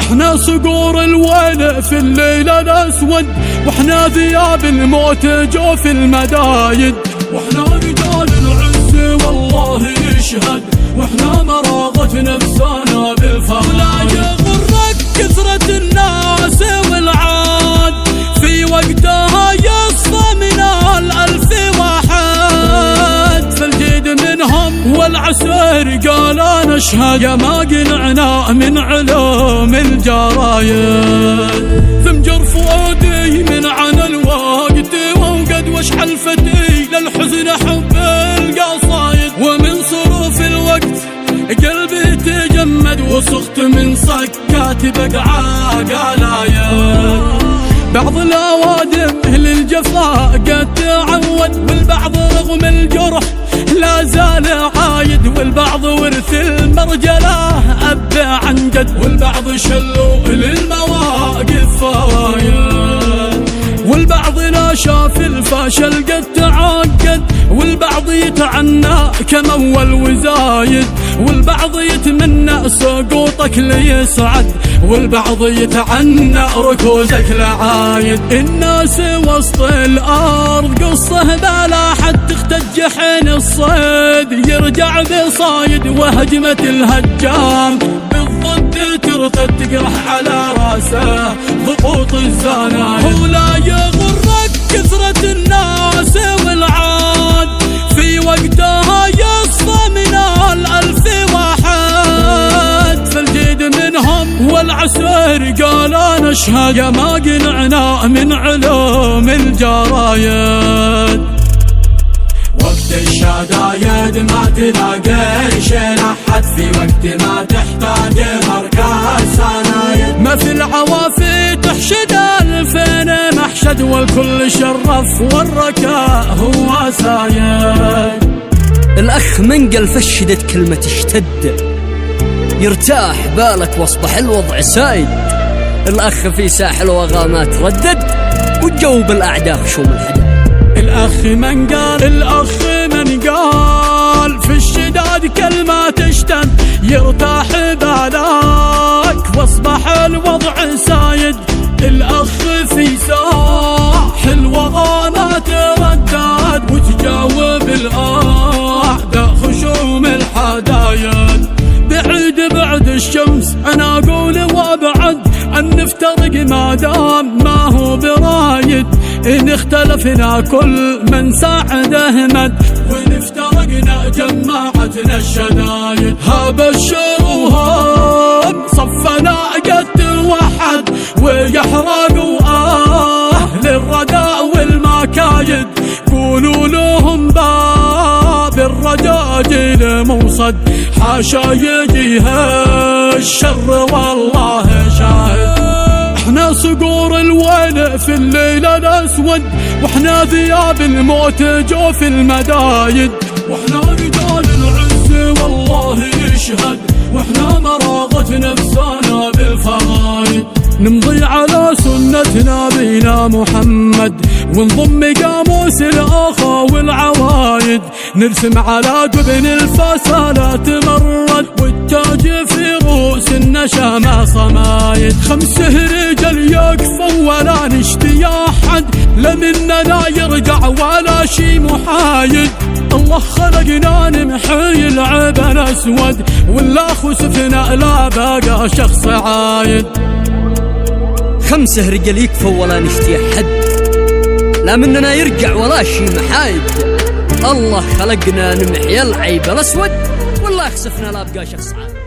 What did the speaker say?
احنا صقور الويل في الليل الاسود، واحنا ذياب الموت جوف المدايد، واحنا رجال العز والله يشهد، واحنا مراغة نفسنا بالفرائض. لا يغرك كثرة الناس والعاد، في وقتها يصفى من 1000 واحد، فالجيد منهم والعسير قال انا اشهد، يا ما قنعنا من علوم الجرايد. ثمجر فؤادي من عن الوقت، وقد وش حلفتي للحزن حب القصايد، ومن صروف الوقت قلبي تجمد، وصخت من صكات بقعة قلايد. بعض الأوادم للجفاء قد تعود، والبعض رغم الجرح لا زال عايد، والبعض ورث المرجلة أب عن جد، والبعض شلوا للمواقف فوايد، والبعض لا شاف الفاشل قد تعقد، والبعض يتعنى كمول وزايد، والبعض يتمنى سقوطك ليسعد، والبعض يتعنى ركوزك لعايد. الناس وسط الأرض قصه بلا حد، تختج حين الصيد يرجع بصايد، وهجمة الهجام بالضد ترتد تقرح على راسه ضغوط الزنايد. ولا يغرك كثرة الناس والعاد، في وقتها يصفى من 1000 واحد، فالجيد منهم والعسير قال انا اشهد، يا ما قنعنا من علوم الجرايد. وقت الشدايد ما تلاقي شيء أحد، في وقت ما تحتاج مركز سنايد، ما في العوافي تحشد 2000 محشد، والكل شرف والركاء هو سايد. الأخ منقل فشدت كلمة اشتد، يرتاح بالك واصبح الوضع سايد، الأخ في ساحل وغامات ردد، وتجاوب الأعداء خشوم الحدد. الأخ من قال في الشداد كلمة تشتد، يرتاح بالك واصبح الوضع سايد، الأخ في ساحل وغامات ردد، وتجاوب الأعداء خشوم الحدايد. بعد الشمس أنا أقول وابعد، أن نفترق ما دام ما هو برايد، إن اختلفنا كل من ساعده مد، وإن افترقنا جماعتنا الشدايد. هبشروهم صفنا قد توحد، ويحرقوا أهل الرداء والمكايد، قولوا لهم باب الرجاجيل موصد، حاشا يجيها الشر والله شاهد. احنا صقور الويل في الليل الاسود، واحنا ذياب الموت جوف المدايد، واحنا رجال العز والله يشهد، واحنا مراغة نفسنا بالفرايد. نمضي على سنة نبينا محمد، ونضم قاموس الأخا والعوايد، نرسم على جبن الفسالات مرد، والتاج في رؤوس النشامة صمايد. 5 رجال يكفوا ولا نشتي أحد، لمننا يرجع ولا شي محايد، الله خلقنا نمحي العيب الأسود، ولا خسفنا لا بقى شخص عايد. 5 رجال يكفوا ولا نشتي أحد، لا مننا يرجع ولا شي محايد، الله خلقنا نمحي العيب الأسود، والله خسفنا لا بقى شخص عايد.